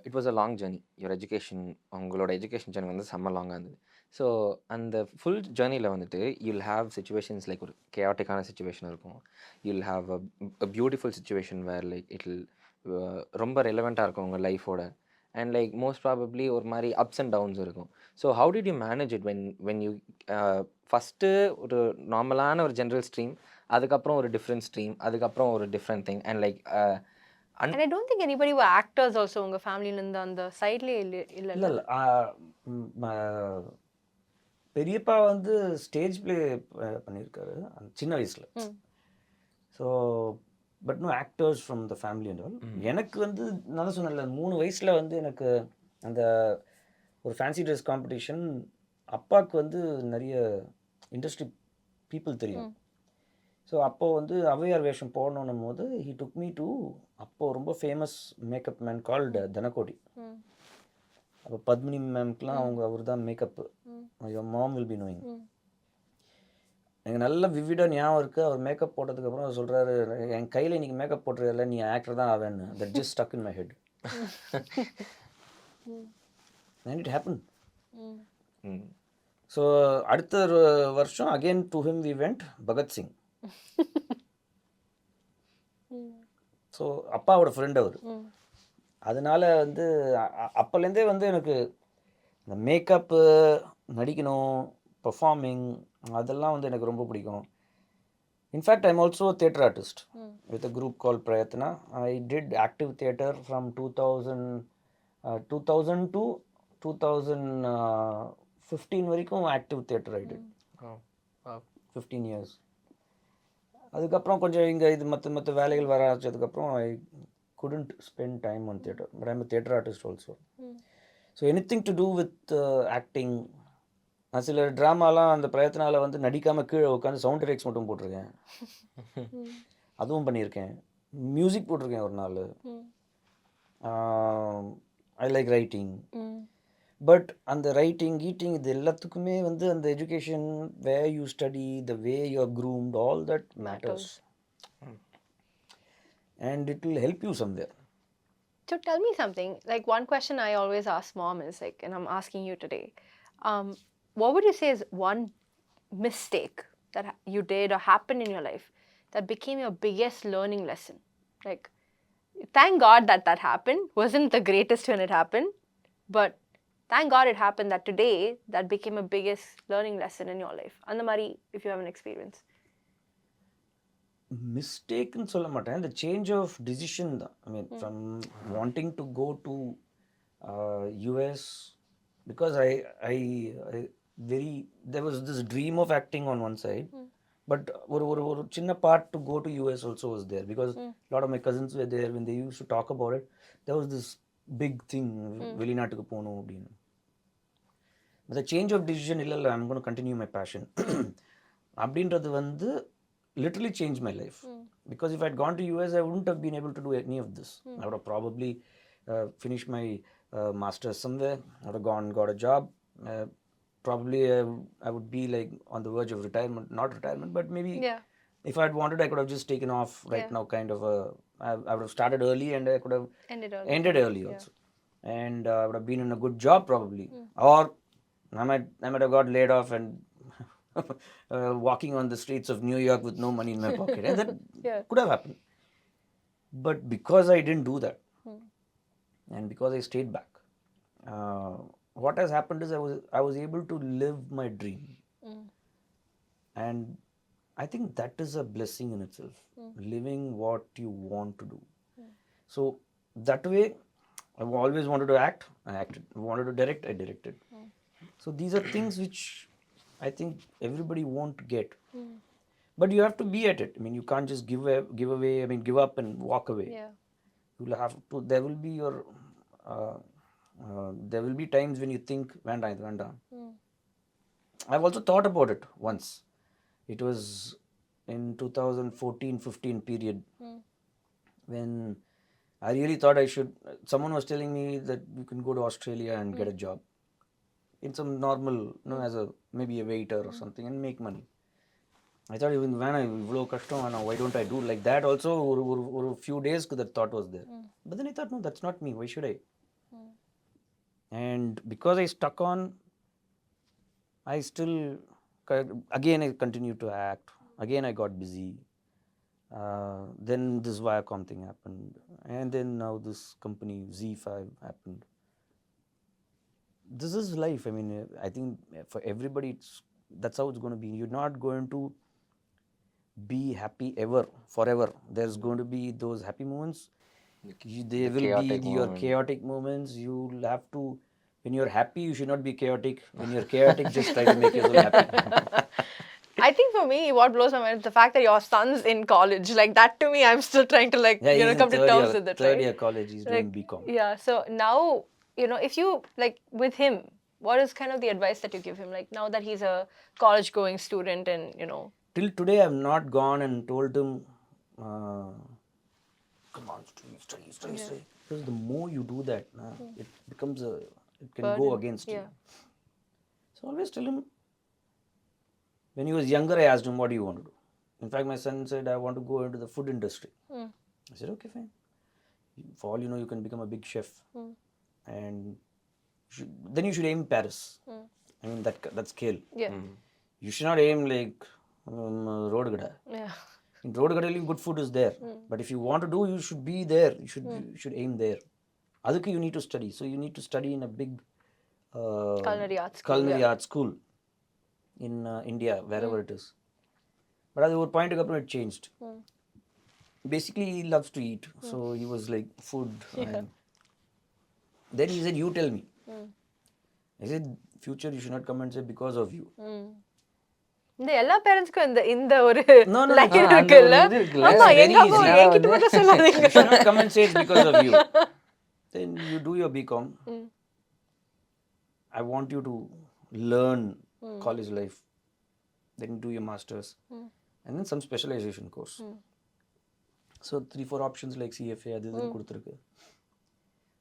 It was a long journey. Your education உங்களோட education journey வந்து செம்ம லாங்காக இருந்தது. ஸோ அந்த ஃபுல் ஜேர்னியில் வந்துட்டு யூல் ஹாவ் சிச்சுவேஷன்ஸ் லைக் ஒரு கேஆட்டிக்கான சுச்சுவேஷன் இருக்கும். You'll have a beautiful situation where like it will ரொம்ப ரெலவெண்ட்டாக இருக்கும் உங்கள் லைஃபோட. அண்ட் லைக் மோஸ்ட் ப்ராபப்ளி ஒரு மாதிரி அப்ஸ் அண்ட் டவுன்ஸ் இருக்கும். So how did you manage it when you first ஒரு நார்மலான ஒரு ஜென்ரல் ஸ்ட்ரீம், அதுக்கப்புறம் ஒரு டிஃப்ரெண்ட் ஸ்ட்ரீம், அதுக்கப்புறம் ஒரு different thing and like And I don't think anybody were actors also உங்க ஃபேமிலில இருந்து அந்த சைட்லயே இல்ல. இல்லை பெரியப்பா வந்து ஸ்டேஜ் ப்ளே பண்ணியிருக்காரு சின்ன வயசில். So but no actors from the family and all. எனக்கு வந்து நான் தான் சொன்னேன்ல 3 வயசில் வந்து எனக்கு அந்த ஒரு ஃபேன்சி ட்ரெஸ் காம்படிஷன், அப்பாவுக்கு வந்து நிறைய இண்டஸ்ட்ரி பீப்புள் தெரியும். ஸோ அப்போது வந்து ஔவையார் வேஷம் போடணும் போது ஹி டுக் மீ டு அப்போது ரொம்ப famous makeup man called Dhanakodi. அப்போ பத்மினி மேம்க்குலாம் அவர் தான் makeup. Your mom will be knowing. எனக்கு நல்ல விவிடாக ஞாபகம் இருக்குது. அவர் மேக்கப் போட்டதுக்கப்புறம் அவர் சொல்கிறாரு, என் கையில் இன்றைக்கி மேக்கப் போட்டுறதில்ல, நீ ஆக்டர் தான் ஆவேன்னு. That just stuck in my head. And it happen. So அடுத்த வருஷம் again to him we went Bhagat Singh. So அப்பாவோட ஃப்ரெண்ட் அவர். அதனால வந்து அப்போலேருந்தே வந்து எனக்கு இந்த மேக்கப்பு, நடிக்கணும், பர்ஃபார்மிங், அதெல்லாம் வந்து எனக்கு ரொம்ப பிடிக்கும். In fact I am also theatre artist with a group call Prayatna. I did active theatre from 2000 to 2015 வரைக்கும் active theatre I did 15 years. அதுக்கப்புறம் கொஞ்சம் இங்கே இது மற்ற வேலைகள் வர ஆரம்பிச்சதுக்கப்புறம் ஐ couldn't spend time on theatre, but I'm a theatre artist also. So anything to do with acting. நான் சில ட்ராமாலாம் அந்த பிரயத்தனால வந்து நடிக்காமல் கீழே உட்காந்து சவுண்ட் எஃபெக்ட்ஸ் மட்டும் போட்டிருக்கேன். அதுவும் பண்ணியிருக்கேன். மியூசிக் போட்டிருக்கேன் ஒரு நாள். I like writing. பட் அந்த ரைட்டிங் கீட்டிங் இது எல்லாத்துக்குமே வந்து அந்த education, way you study, the way you are groomed, all that matters. And it will help you somewhere. So tell me something, like one question I always ask mom is like, and I'm asking you today, what would you say is one mistake that you did or happened in your life that became your biggest learning lesson? Like, thank God that happened. Wasn't the greatest when it happened, but thank God it happened, that today that became a biggest learning lesson in your life. And the mari, if you have an experience. மிஸ்டேக்குன்னு சொல்ல மாட்டேன். இந்த change of decision தான். I mean from wanting to go to US, because I very there was this dream of acting on one side, but ஒரு சின்ன part to go to US also was there, because lot of my cousins were there. when they used to talk about it, there was this big thing, வெளிநாட்டுக்கு போகணும் அப்படின்னு. the change of decision இல்லை, I'm going to continue my passion அப்படின்றது வந்து literally changed my life. Because if I had gone to US, I wouldn't have been able to do any of this. I would have probably finished my master's somewhere. I would have got a job. Probably I would be like on the verge of retirement, not retirement, but maybe if I had wanted, I could have just taken off right now, kind of I would have started early and I could have ended early also. And I would have been in a good job probably. Or I might have got laid off and walking on the streets of New York with no money in my pocket. And that could have happened. But because I didn't do that, and because I stayed back, what has happened is I was able to live my dream. And I think that is a blessing in itself, living what you want to do. So that way, I've always wanted to act, I acted. I wanted to direct, I directed. So these are things which I think everybody won't get. But you have to be at it. I mean, you can't just give away, I mean, give up and walk away. You'll have to, there will be your, there will be times when you think, Vanda. I've also thought about it once. It was in 2014-15 period, when I really thought I should, someone was telling me that you can go to Australia and get a job in some normal, as a maybe a waiter or something, and make money. I thought, even when why don't I do like that also? Or few days that thought was there. But then I thought, no, that's not me. Why should I? And because I stuck on, I still, again I continued to act. Again I got busy. Then this Viacom thing happened. And then now this company Z5 happened. This is life. I mean, I think for everybody, that's how it's going to be. You're not going to be happy ever, forever. There's going to be those happy moments. There will be chaotic your moment. chaotic moments. You'll have to, when you're happy, you should not be chaotic. When you're chaotic, just try to make yourself happy. I think for me, what blows my mind is the fact that your son's in college. Like that to me, I'm still trying to Yeah, he's in come to terms with it, third right? year college. He's doing BCom. Yeah. So now, if you like with him, what is kind of the advice that you give him? Like now that he's a college-going student, and Till today, I've not gone and told him, come on, study. Because the more you do that, it becomes it can go against you. So always tell him. When he was younger, I asked him, what do you want to do? In fact, my son said, I want to go into the food industry. I said, okay, fine. For all you know, you can become a big chef. And then you should aim Paris. I mean, that scale. Yeah. You should not aim like Roadgada. Yeah. In Roadgada, good food is there. But if you want to do, you should be there. You should aim there. Adukku you need to study. So you need to study in a big Culinary art school in India, wherever it is. But at one point, it changed. Basically, he loves to eat. So he was like, food. And then he said, you tell me. I said, future you should not come and say because of you. இந்த எல்லா பேரண்ட்ஸ்க்கும் இந்த ஒரு No, line no, இருக்குல்ல அது இருக்குல்ல. ஆமா It's very எங்க அப்பா easy. என்கிட்ட மட்டும் சொல்லாதீங்க You should not come and say it's because of you. Then you do your BCom. I want you to learn college life. Then do your masters. And then some specialization course. So 3-4 options like CFA, adu kuduthirukku.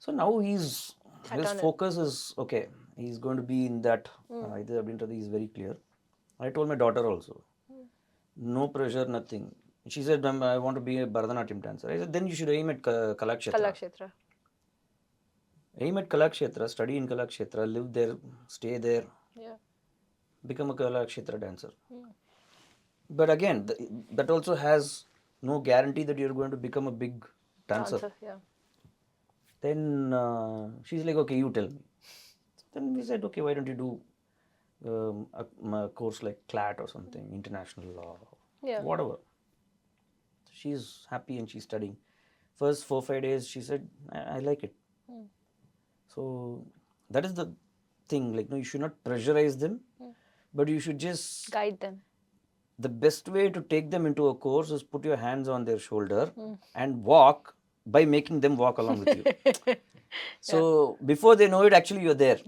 So now his focus is okay. He's going to be in that. Is very clear. I told my daughter also. No pressure, nothing. She said, I want to be a Bharatanatyam dancer. I said, then you should aim at Kalakshetra. Kalakshetra Aim at Kalakshetra, study in Kalakshetra, live there, stay there, become a Kalakshetra dancer. But again, that also has no guarantee that you're going to become a big dancer. Then she's like, okay, you tell me. Then we said, okay, why don't you do a course like CLAT or something, international law, whatever. She's happy and she's studying. First 4-5 days, she said, I like it. So that is the thing. Like, no, you should not pressurize them, but you should just guide them. The best way to take them into a course is put your hands on their shoulder and walk by making them walk along with you. So before they know it, actually you're there.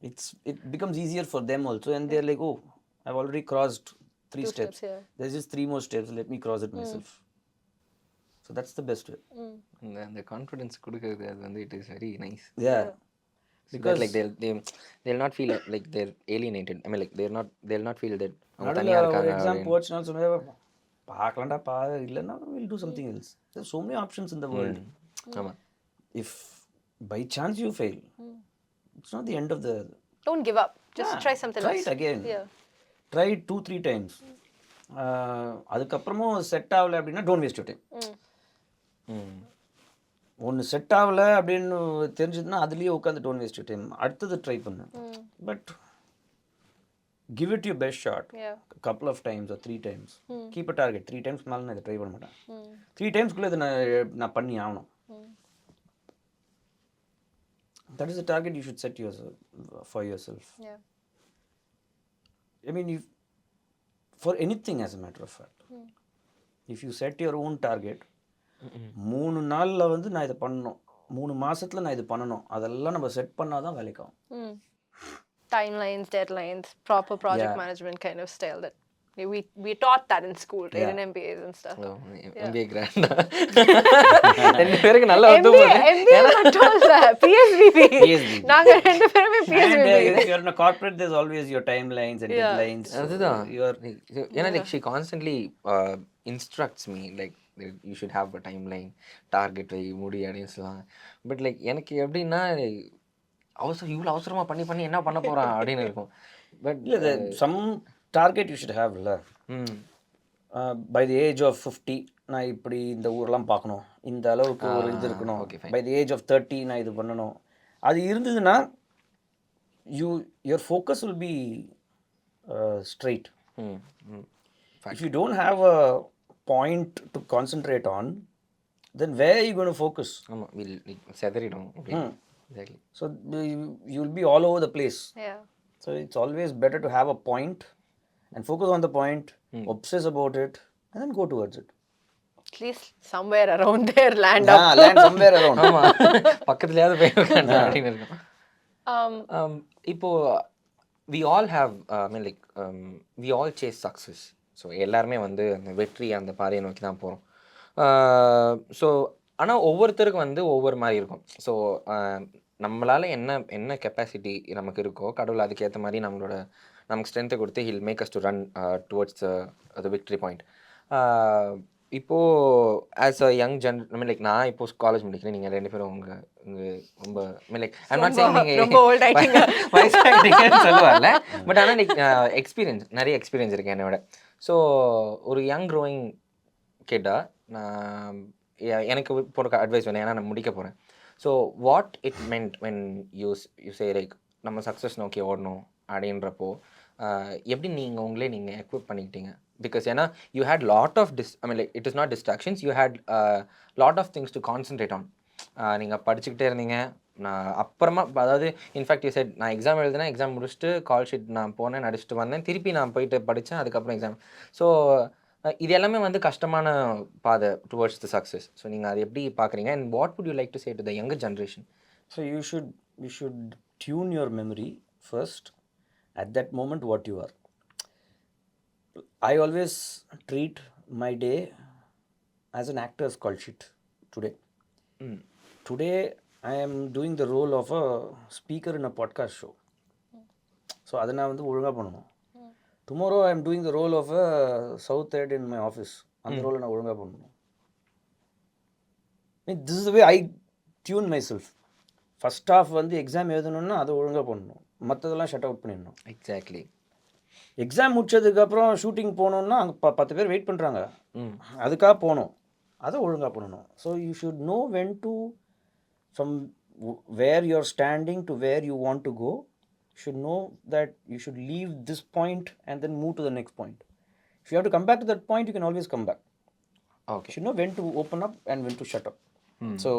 It becomes easier for them also, and they're like, oh, I've already crossed 3 steps. There's just 3 more steps. Let me cross it myself. So that's the best way. The confidence கொடுக்கிறது அது வந்து it is very nice. Yeah. Because like they'll not feel like they're alienated. I mean, like they'll not feel that அவங்க நடுவில் தனியா ஒரு இருக்காங்க exam அப்படின்னு. போச்சுனாலும் சொன்னால் பார்க்கலாம்டா இல்லைன்னா we'll do something else. There's so many options in the world. ஆமா. If by chance you fail, it's not the end of the... Don't give up. Just try something else. Try it again. Try it 2-3 times. அதுக்கப்புறமும் set ஆகலை அப்படின்னா don't waste your time. ஒன்று set ஆகலை அப்படின்னு தெரிஞ்சதுன்னா அதுலேயே உட்காந்து don't waste your time. அடுத்தது ட்ரை பண்ணு. But give it your best shot. A couple of times or 3 times. Keep a target. 3 times மேலே நான் இதை ட்ரை பண்ண மாட்டேன். 3 timesக்குள்ளே இதை நான் பண்ணி ஆகணும். That is the target you should set for yourself. I mean, for anything as a matter of fact, if you set your own target, 3 நாளில் வந்து நான் இதை பண்ணணும், 3 மாசத்துல நான் இது பண்ணணும், அதெல்லாம் நம்ம செட் பண்ணாதான் வேலைக்காகும். Timelines, deadlines, proper project management kind of style that we taught that in school, right? In MBAs and stuff. MBA grand. ரெண்டு பேருக்கு நல்லா வந்து MBA மட்டும் இல்ல, PhD. நாங்க ரெண்டு பேருமே PhD. And if you're in a corporate, there's always your timelines and deadlines. அதுதான். ஏன்னா like she constantly instructs me like you should have a timeline, target வை முடி அப்படின்னு சொல்லுவாங்க. பட் லைக் எனக்கு எப்படின்னா இவ்வளோ அவசரமாக பண்ணி பண்ணி என்ன பண்ண போகிறான் அப்படின்னு இருக்கும். பட் இல்லை some target you should have இல்லை. பை தி ஏஜ் ஆஃப் 50 நான் இப்படி இந்த ஊரெலாம் பார்க்கணும், இந்த அளவுக்கு ஒரு இது இருக்கணும், பை தி ஏஜ் ஆஃப் 30 நான் இது பண்ணணும். அது இருந்ததுன்னா your focus will be straight. If you don't have a point to concentrate on, then where are you going to focus? செதறிடும். Exactly. So you will be all over the place. Yeah. So it's always better to have a point and focus on the point, obsess about it, and then go towards it. At least somewhere around there land up. Land somewhere around. ஆமாம், பக்கத்துலையாவது போய் உட்காந்து அப்படின்னு இருக்கும். இப்போ we all have I mean like we all chase success. So எல்லாருமே வந்து அந்த வெற்றி அந்த பாதையை நோக்கி தான் போகிறோம். ஸோ ஆனால் ஒவ்வொருத்தருக்கும் வந்து ஒவ்வொரு மாதிரி இருக்கும். ஸோ நம்மளால் என்ன கெப்பாசிட்டி நமக்கு இருக்கோ கடவுள் அதுக்கேற்ற மாதிரி நமக்கு ஸ்ட்ரென்த்தை கொடுத்து will make us to run towards the victory point. இப்போது as a young man like நான் இப்போ காலேஜ் முடிக்கிறேன், நீங்கள் 2 பேரும் உங்கள் ரொம்ப mean like I'm not saying நீங்கள் வயசாகிட்டீங்கன்னு சொல்லுவார்ல, பட் ஆனால் லைக் நிறைய எக்ஸ்பீரியன்ஸ் இருக்குது என்னை விட. ஸோ ஒரு யங் க்ரோயிங் கேட்டால் நான் எனக்கு இப்போ ஒரு அட்வைஸ் வேணும், ஏன்னா நான் முடிக்க போகிறேன். So what it மென்ட் when you say like நம்ம சக்ஸஸ் நோக்கி ஓடணும் அப்படின்றப்போ எப்படி உங்களே நீங்கள் எக்விப் பண்ணிக்கிட்டீங்க? பிகாஸ் ஏன்னா you had lot of I mean like it is not distractions, you had lot of things to concentrate on. நீங்கள் படிச்சுக்கிட்டே இருந்தீங்க, நான் அப்புறமா அதாவது இன்ஃபேக்ட் யூ செட் நான் எக்ஸாம் எழுதுனேன், எக்ஸாம் முடிச்சுட்டு கால் ஷீட் நான் போனேன், நடிச்சுட்டு வந்தேன், திருப்பி நான் போயிட்டு படித்தேன், அதுக்கப்புறம் எக்ஸாம். ஸோ இது எல்லாமே வந்து கஷ்டமான பாதை டுவர்ட்ஸ் த சக்ஸஸ். ஸோ நீங்கள் அதை எப்படி பார்க்குறீங்க and what would you like to say to the younger generation? So you should tune your memory first at that moment what you are. I always treat my day as an actor's call sheet today. Today I am doing the role of a speaker in a podcast show. So adha na vandu olunga pananum. Tomorrow I am doing the role of a south head in my office. And role na olunga pananum. This is the way I tune myself. First half வந்து exam எழுதணும்னா அதை ஒழுங்காக பண்ணணும், மற்றதெல்லாம் shut out பண்ணிடணும். Exactly. Exam முடிச்சதுக்கப்புறம் shooting போகணுன்னா அங்கே 10 பேர் வெயிட் பண்ணுறாங்க, அதுக்காக போகணும், அதை ஒழுங்காக பண்ணணும். So you should know when to from where you are standing to where you want to go. You should know that you should leave this point and then move to the next point. If you have to come back to that point you can always come back. Okay. You should know when to open up and when to shut up. So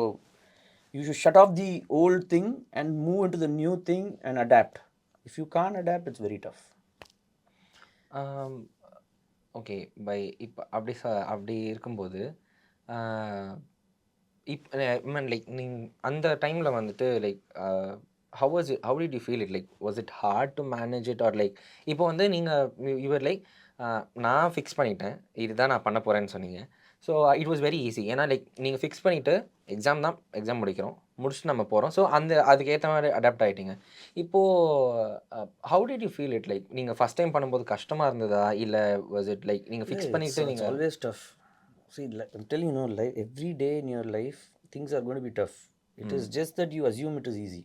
you should shut off the old thing and move into the new thing and adapt. If you can't adapt, it's very tough. Okay. By இப்போ அப்படி இருக்கும்போது mean like அந்த டைமில் வந்துட்டு like how did you feel it? Like was it hard to manage it or like இப்போ வந்து நீங்கள் you were like நான் ஃபிக்ஸ் பண்ணிட்டேன் இதுதான் நான் பண்ண போகிறேன்னு சொன்னீங்க. So it was very easy. ஏன்னா லைக் நீங்கள் ஃபிக்ஸ் பண்ணிவிட்டு எக்ஸாம் முடிக்கிறோம், முடிச்சுட்டு நம்ம போகிறோம். ஸோ அதுக்கேற்ற மாதிரி அடாப்ட் ஆகிட்டீங்க. இப்போது how did you feel it? Like நீங்கள் ஃபஸ்ட் டைம் பண்ணும்போது கஷ்டமாக இருந்ததா, இல்லை வாஸ் இட் லைக் நீங்கள் ஃபிக்ஸ் பண்ணிவிட்டு நீங்கள் always tough? See, I'm telling you, every day in your life things are going to be tough. It is just that you assume it is easy.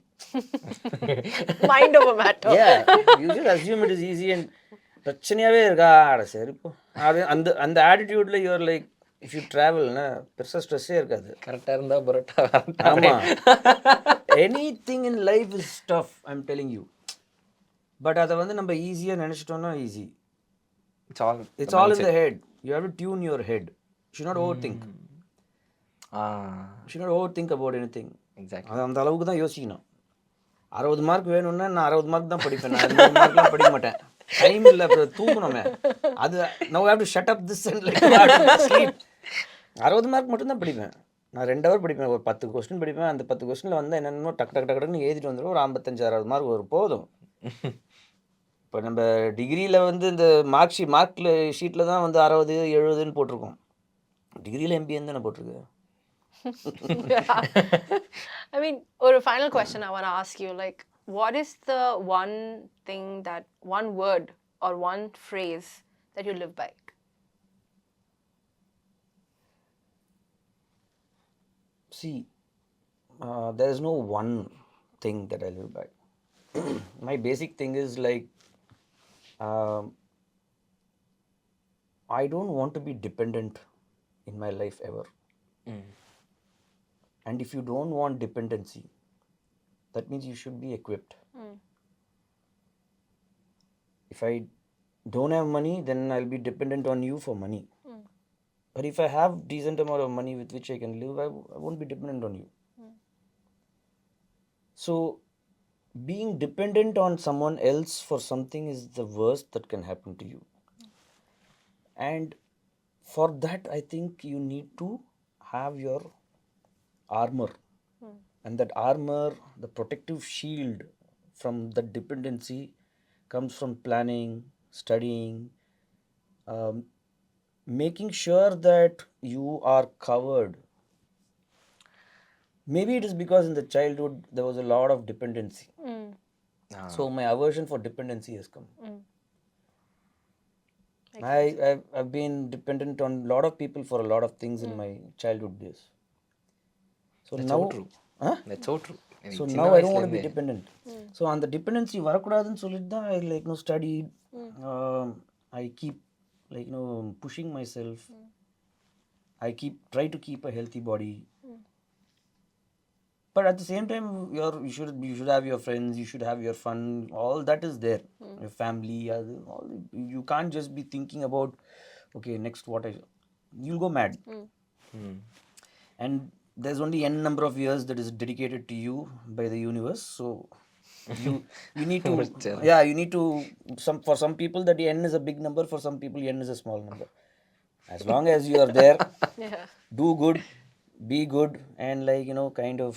Mind over matter. Yeah, you just assume it is easy and பிரச்சனையாகவே இருக்கா சரி இப்போ அந்த ஆட்டிடியூட்ல you are like if you ட்ராவல்னா பெருசாக ஸ்ட்ரெஸ்ஸே இருக்காது. கரெக்டாக இருந்தால் பரோட்டா. ஆமாம், any thing in life is tough, I am telling you. But அதை வந்து நம்ம ஈஸியாக நினச்சிட்டோம்னா easy. It's all in the head. You have to tune your head. You should not overthink. You should not overthink about anything. Exactly. அது அந்த அளவுக்கு தான் யோசிக்கணும். 60 mark வேணும்னா நான் 60 மார்க் தான் படிப்பேன், நான் 60 மார்க்லாம் படிக்க மாட்டேன். டைம் இல்லை, அப்புறம் தூங்கணுமே. அது now I have to shut up this and like sleep. 60 mark மட்டும் தான் படிப்பேன். நான் 2 ஹவர் படிப்பேன், ஒரு 10 கொஸ்டின் படிப்பேன். அந்த 10 கொஸ்டினில் வந்து என்னென்னமோ டக்குன்னு எழுதிட்டு வந்துடும். ஒரு 55-60 மார்க் வரும், போதும். இப்போ நம்ம டிகிரியில் வந்து இந்த மார்க் ஷீட்டில் தான் வந்து 60, 70ன்னு போட்டிருக்கோம். டிகிரியில் எம்பிஏன்னு தானே போட்டிருக்கு. I mean, or a final question I want to ask you, like, what is the one thing that, one word or one phrase that you live by? See, there is no one thing that I live by. My basic thing is like, um, I don't want to be dependent in my life ever. And if you don't want dependency, that means you should be equipped. If I don't have money, then I'll be dependent on you for money. But if I have decent amount of money with which I can live, I won't be dependent on you. So being dependent on someone else for something is the worst that can happen to you. And for that, I think you need to have your armor. And that armor, the protective shield from the dependency, comes from planning, studying, making sure that you are covered. Maybe it is because in the childhood there was a lot of dependency. So my aversion for dependency has come. I've been dependent on a lot of people for a lot of things in my childhood days. So That's now, so true. That's so true. so now I don't want to be dependent. So on the dependency வரக்கூடாதுன்னு சொல்லிட்டு தான் I like studied. I keep pushing myself. I try to keep a healthy body. But at the same time, you should have your friends. You should have your fun. All that is there. Your family. You can't just be thinking about, okay, next what you'll go mad. And there's only n number of years that is dedicated to you by the universe. So you need to you need to for some people that n is a big number. For some people n is a small number. As long as you are there, do good, be good, and kind of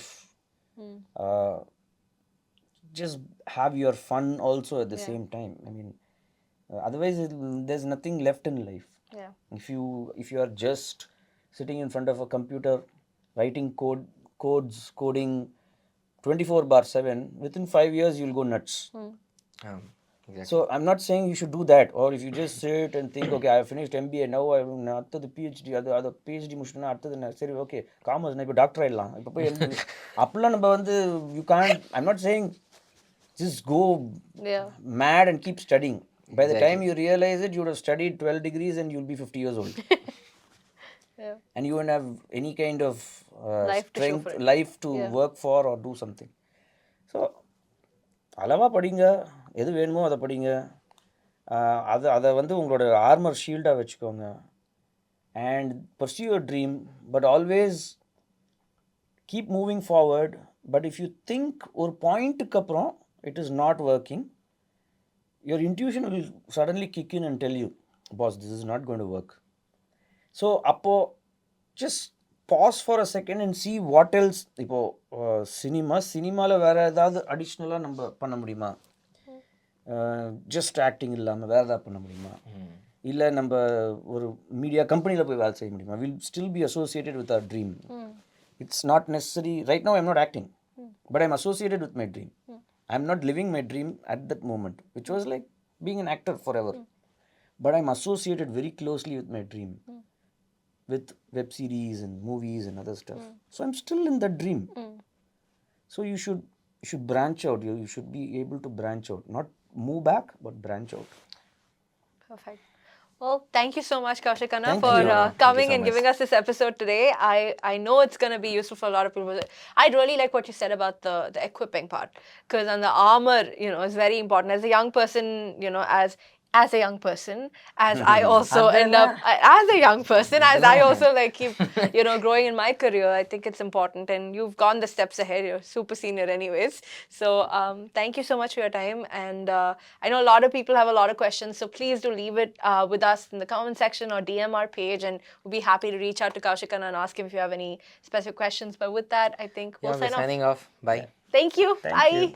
just have your fun also at the same time. I mean, otherwise there's nothing left in life. If you are just sitting in front of a computer writing coding 24/7, within 5 years you'll go nuts. Exactly. So I'm not saying you should do that, or if you just sit and think, okay, I have finished MBA, now I after the PhD, other PhD முடிச்சிட்டேன்னா அடுத்தது சரி okay commerce நான் இப்போ doctor ஆயிடலாம் இப்போ போய் அப்பெல்லாம் நம்ம வந்து you can't. I'm not saying just go mad and keep studying. By the time you realize it, you would have studied 12 degrees and you'll be 50 years old. And you won't have any kind of life to work for or do something. So அளவாக படிங்க, எது வேணுமோ அதை படிங்க, அதை வந்து உங்களோட armour ஷீல்டாக வச்சுக்கோங்க. And pursue your dream, but always keep moving forward. But if you think ஒரு பாயிண்ட்டுக்கு அப்புறம் it is not working, your intuition will suddenly kick in and tell you, boss, this is not going to work. So அப்போ just pause for a second and see what else. இப்போ சினிமாவில் வேறு ஏதாவது அடிஷ்னலாக நம்ம பண்ண முடியுமா? ஜஸ்ட் ஆக்டிங் இல்லாமல் வேறு ஏதாவது பண்ண முடியுமா? இல்லை நம்ம ஒரு மீடியா கம்பெனியில் போய் வேலை செய்ய முடியுமா? Will still be associated with our dream. It's not necessary. Right now I'm not acting, but I'm associated with my dream. I'm not living my dream at that moment, which was like being an actor forever. But I'm associated very closely with my dream, with web series and movies and other stuff. So I'm still in that dream. So you should branch out. You should be able to branch out, not move back, but branch out. Perfect. Well, thank you so much, Kaushik Anna, Thank for you. coming so and much. giving us this episode today. I know it's going to be useful for a lot of people. I really like what you said about the equipping part, because on the armor, is very important. As a young person, as a young person, as I also end up as a young person, as I also keep growing in my career, I think it's important, and you've gone the steps ahead. You're super senior anyways. So thank you so much for your time, and I know a lot of people have a lot of questions, so please do leave it with us in the comment section or DM our page, and we'll be happy to reach out to Kaushik Anna and ask him if you have any specific questions. But with that, I think we'll we're signing off. Bye. Thank you. Thank Bye. you.